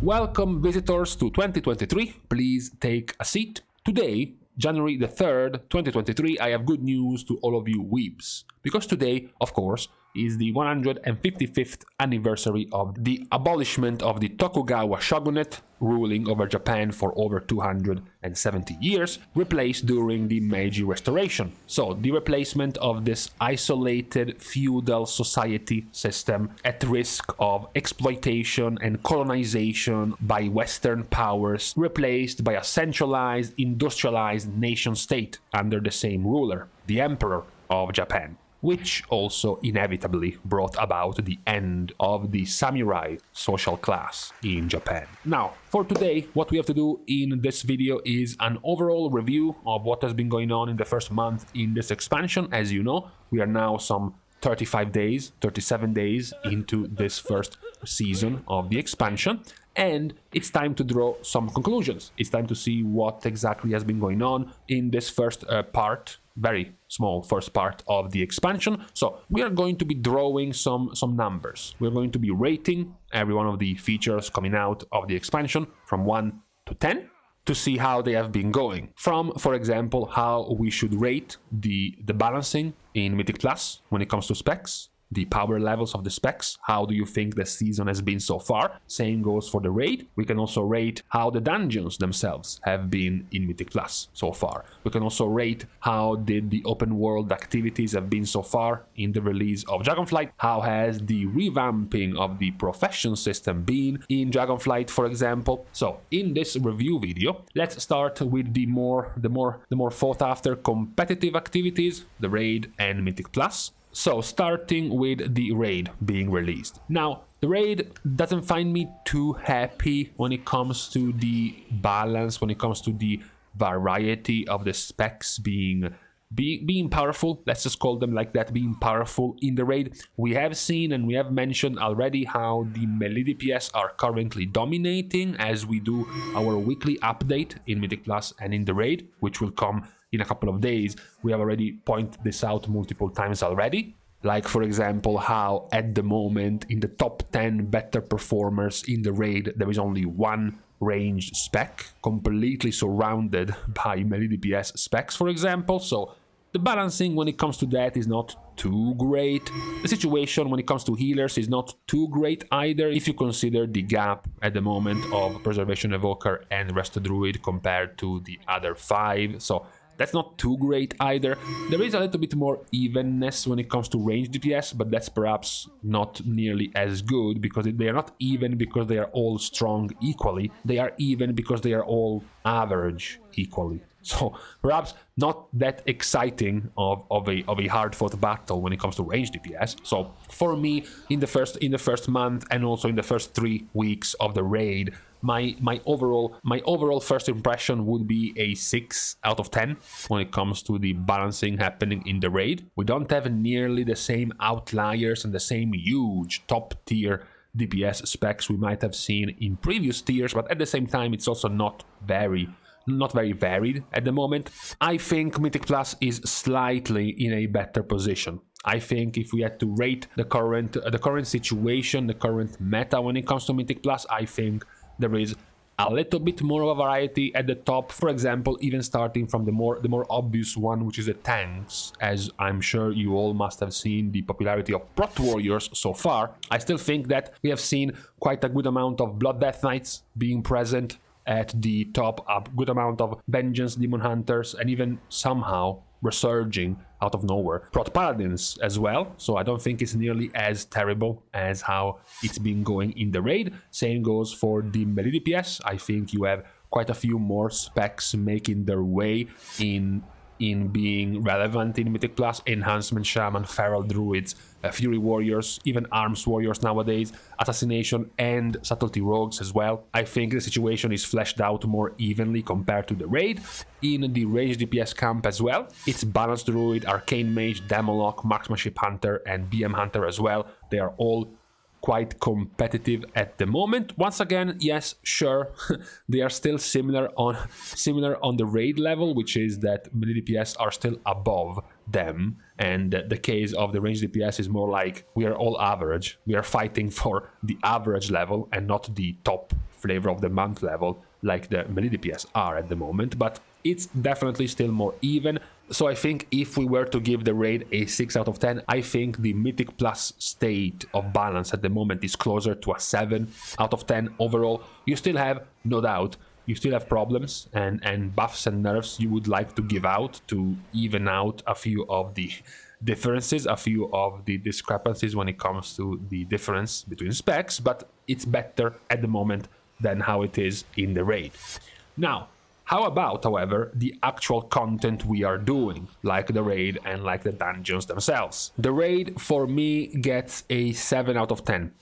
Welcome visitors to 2023, please take a seat. Today, January the 3rd, 2023, I have good news to all of you weebs. Because today, of course, is the 155th anniversary of the abolishment of the Tokugawa shogunate, ruling over Japan for over 270 years, replaced during the Meiji Restoration. So, the replacement of this isolated feudal society system at risk of exploitation and colonization by Western powers, replaced by a centralized, industrialized nation-state under the same ruler, the Emperor of Japan, which also inevitably brought about the end of the samurai social class in Japan. Now, for today, what we have to do in this video is an overall review of what has been going on in the first month in this expansion. As you know, we are now some 37 days into this first season of the expansion, and it's time to draw some conclusions. It's time to see what exactly has been going on in this first very small first part of the expansion. So we are going to be drawing some numbers. We're going to be rating every one of the features coming out of the expansion from 1 to 10 to see how they have been going. From, for example, how we should rate the balancing in Mythic Plus when it comes to specs, the power levels of the specs. How do you think the season has been so far? Same goes for the raid. We can also rate how the dungeons themselves have been in Mythic Plus so far. We can also rate how did the open world activities have been so far in the release of Dragonflight. How has the revamping of the profession system been in Dragonflight, for example. So in this review video, let's start with the more thought after competitive activities, the raid and Mythic Plus. So, starting with the raid being released. Now, the raid doesn't find me too happy when it comes to the balance, when it comes to the variety of the specs being powerful. Let's just call them like that, being powerful in the raid. We have seen and we have mentioned already how the melee DPS are currently dominating as we do our weekly update in Mythic Plus and in the raid, which will come in a couple of days. We have already pointed this out multiple times already. Like, for example, how at the moment in the top 10 better performers in the raid, there is only one ranged spec, completely surrounded by melee DPS specs, for example. So the balancing when it comes to that is not too great. The situation when it comes to healers is not too great either, if you consider the gap at the moment of Preservation Evoker and Resto Druid compared to the other 5. So that's not too great either. There is a little bit more evenness when it comes to range DPS, but that's perhaps not nearly as good, because they are not even because they are all strong equally. They are even because they are all average equally. So perhaps not that exciting of a hard-fought battle when it comes to range DPS. So for me, in the first month and also in the first 3 weeks of the raid, my overall first impression would be a 6 out of 10 when it comes to the balancing happening in the raid. We don't have nearly the same outliers and the same huge top tier DPS specs we might have seen in previous tiers, but at the same time it's also not very varied at the moment. I think Mythic Plus is slightly in a better position. I think if we had to rate the current situation, the current meta when it comes to Mythic Plus, I think there is a little bit more of a variety at the top. For example, even starting from the more obvious one, which is the tanks, as I'm sure you all must have seen the popularity of Prot Warriors so far. I still think that we have seen quite a good amount of Blood Death Knights being present at the top, a good amount of Vengeance Demon Hunters, and even somehow resurging out of nowhere Prot Paladins as well. So I don't think it's nearly as terrible as how it's been going in the raid. Same goes for the melee DPS. I think you have quite a few more specs making their way in being relevant in Mythic Plus. Enhancement Shaman, Feral Druids, Fury Warriors, even Arms Warriors nowadays, Assassination and Subtlety Rogues as well. I think the situation is fleshed out more evenly compared to the raid. In the range DPS camp as well, it's Balanced Druid, Arcane Mage, Demolock, Marksmanship Hunter and BM Hunter as well. They are all quite competitive at the moment. Once again, yes, sure, they are still similar on the raid level, which is that melee DPS are still above them, and the case of the range DPS is more like we are all average. We are fighting for the average level and not the top flavor of the month level like the melee DPS are at the moment, but it's definitely still more even. So I think if we were to give the raid a 6 out of 10, I think the Mythic Plus state of balance at the moment is closer to a 7 out of 10 overall. You still have, no doubt, you still have problems and buffs and nerfs you would like to give out to even out a few of the differences, a few of the discrepancies when it comes to the difference between specs, but it's better at the moment than how it is in the raid. Now, how about, however, the actual content we are doing, like the raid and like the dungeons themselves? The raid, for me, gets a 7 out of 10.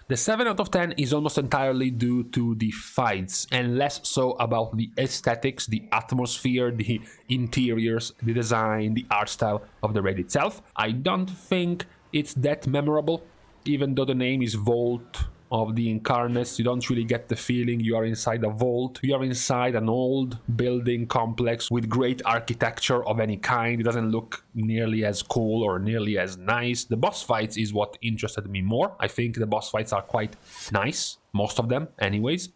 The 7 out of 10 is almost entirely due to the fights, and less so about the aesthetics, the atmosphere, the interiors, the design, the art style of the raid itself. I don't think it's that memorable, even though the name is Vault of the Incarnates. You don't really get the feeling you are inside a vault. You are inside an old building complex with great architecture of any kind. It doesn't look nearly as cool or nearly as nice. The boss fights is what interested me more. I think the boss fights are quite nice, most of them anyways.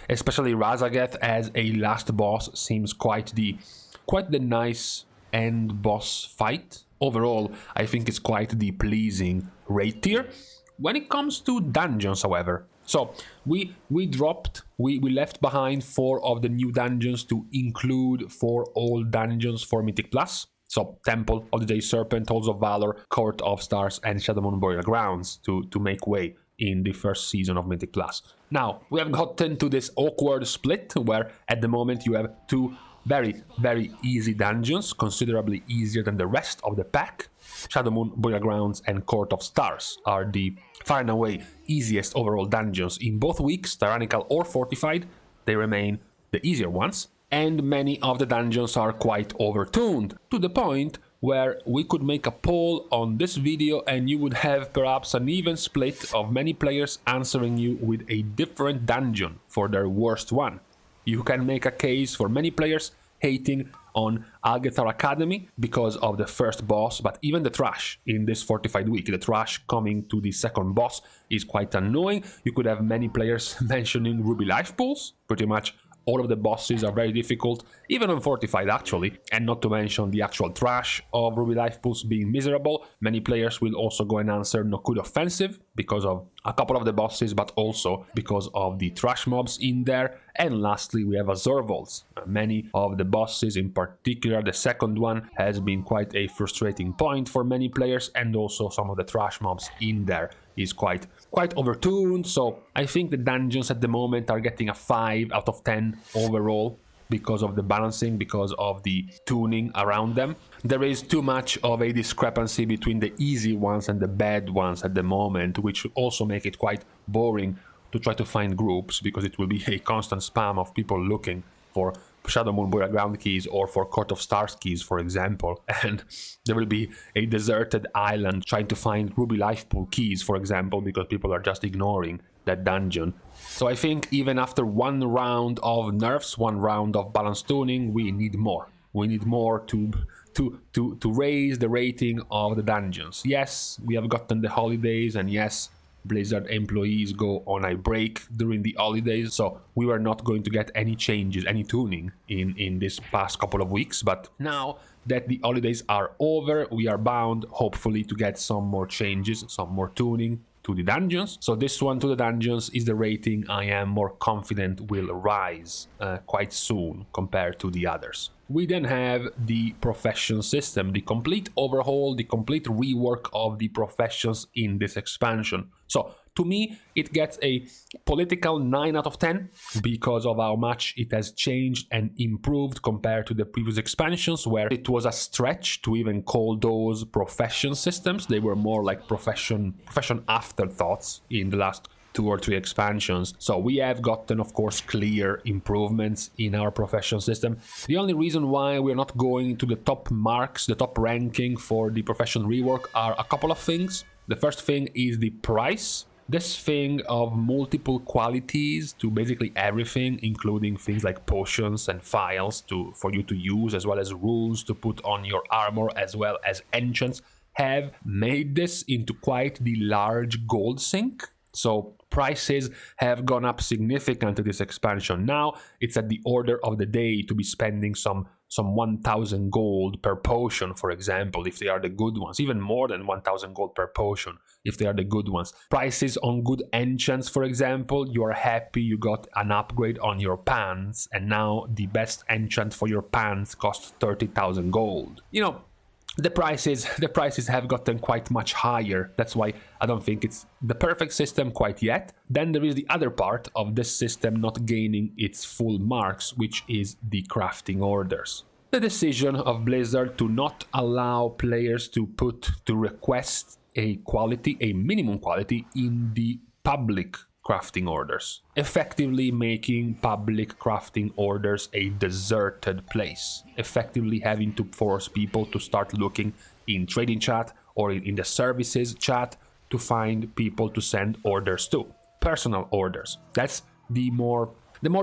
Especially Razageth as a last boss seems quite the nice end boss fight. Overall, I think it's quite the pleasing raid tier. When it comes to dungeons, however, so we left behind 4 of the new dungeons to include 4 old dungeons for Mythic Plus. So Temple of the Day Serpent, Halls of Valor, Court of Stars, and Shadowmoon Burial Grounds to make way in the first season of Mythic Plus. Now, we have gotten to this awkward split where at the moment you have 2 very, very easy dungeons, considerably easier than the rest of the pack. Shadowmoon, Burial Grounds, and Court of Stars are the far and away easiest overall dungeons in both weeks, tyrannical or fortified. They remain the easier ones, and many of the dungeons are quite overtuned, to the point where we could make a poll on this video and you would have perhaps an even split of many players answering you with a different dungeon for their worst one. You can make a case for many players hating on Algethar Academy because of the first boss, but even the trash in this fortified week, the trash coming to the second boss, is quite annoying. You could have many players mentioning Ruby life pools. Pretty much all of the bosses are very difficult, even on fortified actually, and not to mention the actual trash of Ruby life pools being miserable. Many players will also go and answer Nokud Offensive because of a couple of the bosses, but also because of the trash mobs in there. And lastly, we have Azurvolds. Many of the bosses, in particular the second one, has been quite a frustrating point for many players, and also some of the trash mobs in there is quite overtuned. So I think the dungeons at the moment are getting a 5 out of 10 overall because of the balancing, because of the tuning around them. There is too much of a discrepancy between the easy ones and the bad ones at the moment, which also make it quite boring to try to find groups, because it will be a constant spam of people looking for Shadowmoon Burial Ground keys or for Court of Stars keys, for example, and there will be a deserted island trying to find Ruby Life Pool keys, for example, because people are just ignoring that dungeon. So I think even after one round of nerfs, one round of balance tuning, we need more. We need more to raise the rating of the dungeons. Yes, we have gotten the holidays, and yes, Blizzard employees go on a break during the holidays, so we were not going to get any changes, any tuning in this past couple of weeks. But now that the holidays are over, we are bound, hopefully, to get some more changes, some more tuning to the dungeons. So this one to the dungeons is the rating I am more confident will rise quite soon compared to the others. We then have the profession system, the complete overhaul, the complete rework of the professions in this expansion. So to me, it gets a political 9 out of 10 because of how much it has changed and improved compared to the previous expansions, where it was a stretch to even call those profession systems. They were more like profession afterthoughts in the last 2 or 3 expansions. So we have gotten, of course, clear improvements in our profession system. The only reason why we're not going to the top marks, the top ranking for the profession rework, are a couple of things. The first thing is the price. this thing of multiple qualities to basically everything, including things like potions and files for you to use, as well as rules to put on your armor, as well as enchants, have made this into quite the large gold sink. So prices have gone up significantly this expansion. Now it's at the order of the day to be spending some 1,000 gold per potion, for example, if they are the good ones, even more than 1,000 gold per potion if they are the good ones. Prices on good enchants, for example, you are happy you got an upgrade on your pants, and now the best enchant for your pants costs 30,000 gold. You know, the prices have gotten quite much higher. That's why I don't think it's the perfect system quite yet. Then there is the other part of this system not gaining its full marks, which is the crafting orders. The decision of Blizzard to not allow players to request a minimum quality in the public crafting orders, effectively making public crafting orders a deserted place, effectively having to force people to start looking in trading chat or in the services chat to find people to send orders to, personal orders. That's the more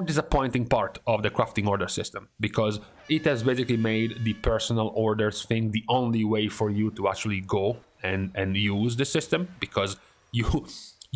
disappointing part of the crafting order system, because it has basically made the personal orders thing the only way for you to actually go and use the system, because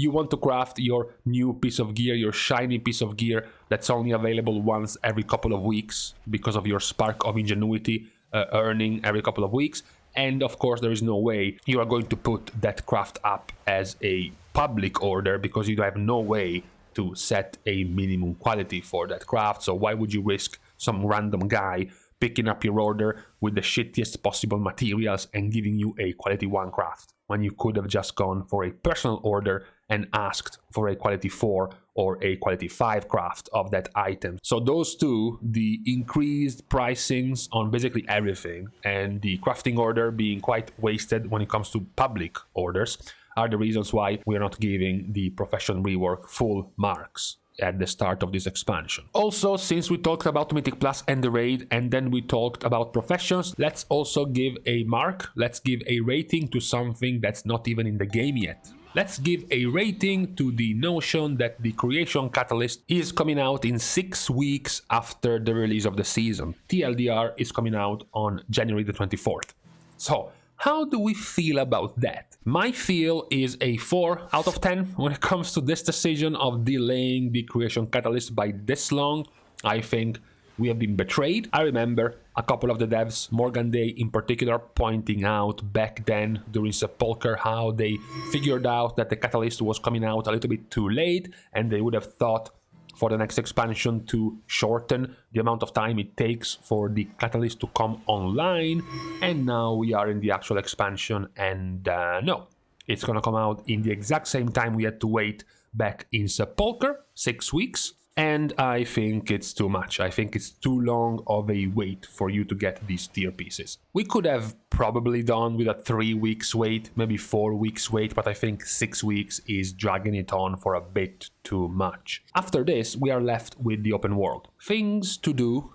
you want to craft your new piece of gear, your shiny piece of gear that's only available once every couple of weeks because of your spark of ingenuity earning every couple of weeks. And of course, there is no way you are going to put that craft up as a public order, because you have no way to set a minimum quality for that craft. So why would you risk some random guy picking up your order with the shittiest possible materials and giving you a quality 1 craft, when you could have just gone for a personal order and asked for a quality 4 or a quality 5 craft of that item? So those two, the increased pricings on basically everything and the crafting order being quite wasted when it comes to public orders, are the reasons why we're not giving the Profession Rework full marks at the start of this expansion. Also, since we talked about Mythic Plus and the raid, and then we talked about professions, let's also give a mark, let's give a rating to something that's not even in the game yet. Let's give a rating to the notion that the Creation Catalyst is coming out in 6 weeks after the release of the season. TLDR is coming out on January the 24th. So, how do we feel about that? My feel is a 4 out of 10 when it comes to this decision of delaying the Creation Catalyst by this long. I think we have been betrayed. I remember a couple of the devs, Morgan Day in particular, pointing out back then during Sepulcher how they figured out that the Catalyst was coming out a little bit too late, and they would have thought for the next expansion to shorten the amount of time it takes for the Catalyst to come online. And now we are in the actual expansion, and no, it's gonna come out in the exact same time we had to wait back in Sepulcher, 6 weeks. And I think it's too much. I think it's too long of a wait for you to get these tier pieces. We could have probably done with a 3 weeks wait, maybe 4 weeks wait, but I think 6 weeks is dragging it on for a bit too much. After this, we are left with the open world. Things to do,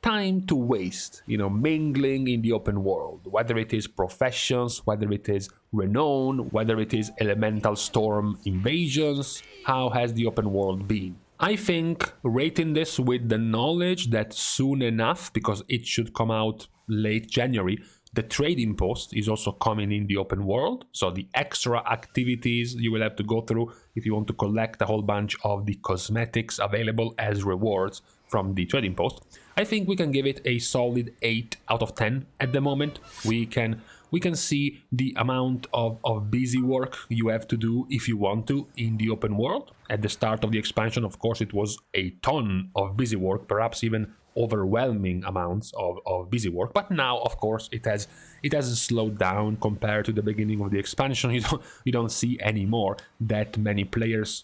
time to waste, mingling in the open world. Whether it is professions, whether it is renown, whether it is elemental storm invasions, how has the open world been? I think rating this with the knowledge that soon enough, because it should come out late January, the trading post is also coming in the open world. So the extra activities you will have to go through if you want to collect a whole bunch of the cosmetics available as rewards from the trading post. I think we can give it a solid 8 out of 10 at the moment. We can see the amount of busy work you have to do if you want to in the open world. At the start of the expansion, of course, it was a ton of busy work, perhaps even overwhelming amounts of busy work. But now, of course, it has slowed down compared to the beginning of the expansion. You don't see anymore that many players,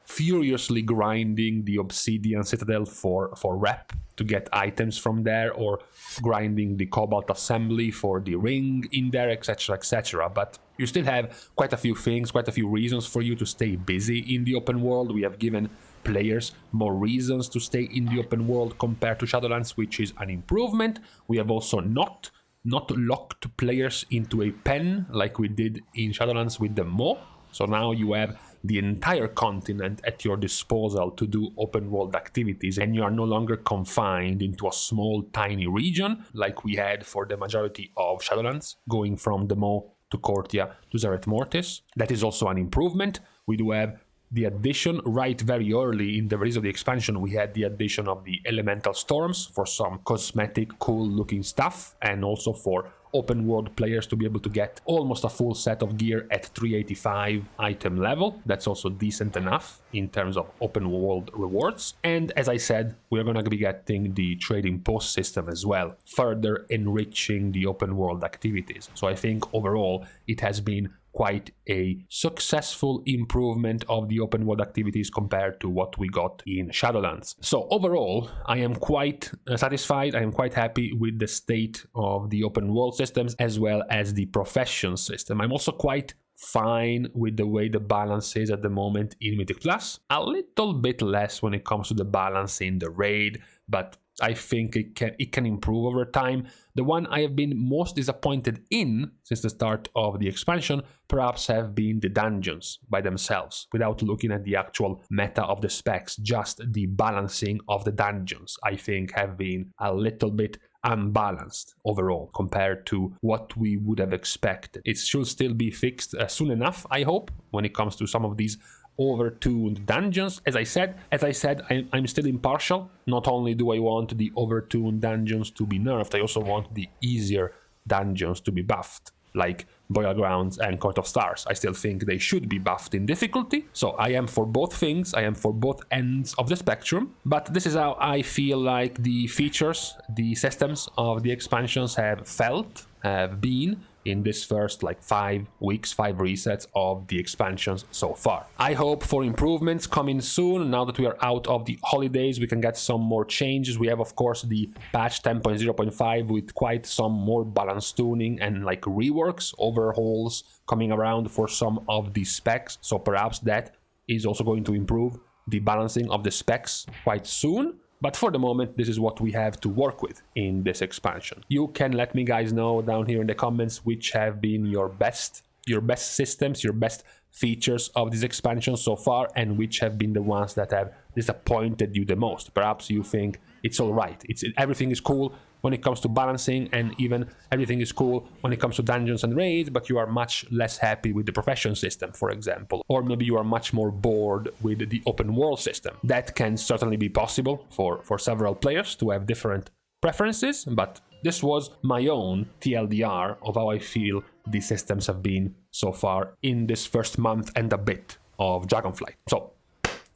furiously grinding the Obsidian Citadel for rep to get items from there, or grinding the Cobalt Assembly for the ring in there, etc, etc. But you still have quite a few things, quite a few reasons for you to stay busy in the open world. We have given players more reasons to stay in the open world compared to Shadowlands, which is an improvement. We have also not locked players into a pen like we did in Shadowlands with the Mo. So now you have the entire continent at your disposal to do open world activities, and you are no longer confined into a small tiny region like we had for the majority of Shadowlands, going from Demo to Cortia to Zereth Mortis. That is also an improvement. We do have the addition right very early in the release of the expansion. We had the addition of the elemental storms for some cosmetic cool looking stuff, and also for open world players to be able to get almost a full set of gear at 385 item level. That's also decent enough in terms of open world rewards. And as I said, we're going to be getting the trading post system as well, further enriching the open world activities. So I think overall it has been quite a successful improvement of the open world activities compared to what we got in Shadowlands. So overall, I am quite satisfied. I am quite happy with the state of the open world systems as well as the profession system. I'm also quite fine with the way the balance is at the moment in Mythic Plus. A little bit less when it comes to the balance in the raid, but I think it can improve over time. The one I have been most disappointed in since the start of the expansion perhaps have been the dungeons by themselves, without looking at the actual meta of the specs. Just the balancing of the dungeons I think have been a little bit unbalanced overall compared to what we would have expected. It should still be fixed soon enough, I hope, when it comes to some of these overtuned dungeons. As I said, I'm still impartial. Not only do I want the overtuned dungeons to be nerfed, I also want the easier dungeons to be buffed, like Burial Grounds and Court of Stars. I still think they should be buffed in difficulty. So I am for both things. I am for both ends of the spectrum. But this is how I feel like the features, the systems of the expansions have been in this first 5 weeks, 5 resets of the expansions so far. I hope for improvements coming soon. Now that we are out of the holidays, we can get some more changes. We have, of course, the patch 10.0.5 with quite some more balance tuning and reworks, overhauls coming around for some of the specs. So perhaps that is also going to improve the balancing of the specs quite soon. But for the moment, this is what we have to work with in this expansion. You can let me guys know down here in the comments which have been your best systems, your best features of this expansion so far, and which have been the ones that have disappointed you the most. Perhaps you think it's all right, everything is cool when it comes to balancing, and even everything is cool when it comes to dungeons and raids, but you are much less happy with the profession system, for example. Or maybe you are much more bored with the open world system. That can certainly be possible for several players to have different preferences, but this was my own TLDR of how I feel these systems have been so far in this first month and a bit of Dragonflight. So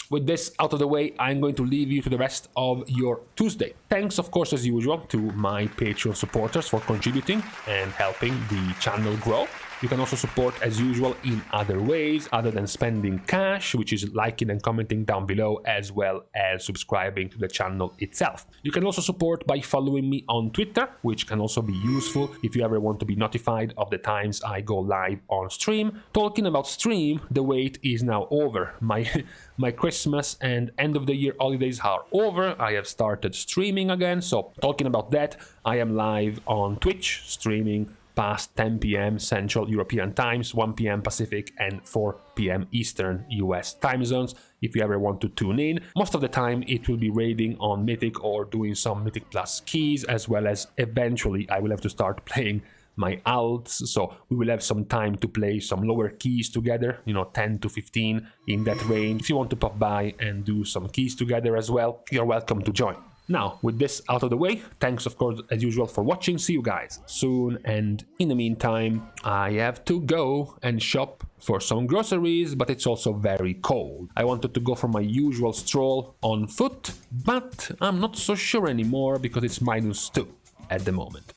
with this out of the way, I'm going to leave you to the rest of your Tuesday. Thanks, of course, as usual, to my Patreon supporters for contributing and helping the channel grow. You can also support, as usual, in other ways other than spending cash, which is liking and commenting down below, as well as subscribing to the channel itself. You can also support by following me on Twitter, which can also be useful if you ever want to be notified of the times I go live on stream. Talking about stream, the wait is now over. My Christmas and end of the year holidays are over. I have started streaming again. So talking about that, I am live on Twitch, streaming past 10 p.m. Central European times, 1 p.m. Pacific, and 4 p.m. Eastern US time zones. If you ever want to tune in, most of the time it will be raiding on Mythic or doing some Mythic Plus keys, as well as eventually I will have to start playing my alts, so we will have some time to play some lower keys together, 10 to 15 in that range. If you want to pop by and do some keys together as well, you're welcome to join. Now, with this out of the way, thanks of course as usual for watching. See you guys soon, and in the meantime, I have to go and shop for some groceries, but it's also very cold. I wanted to go for my usual stroll on foot, but I'm not so sure anymore because it's -2 at the moment.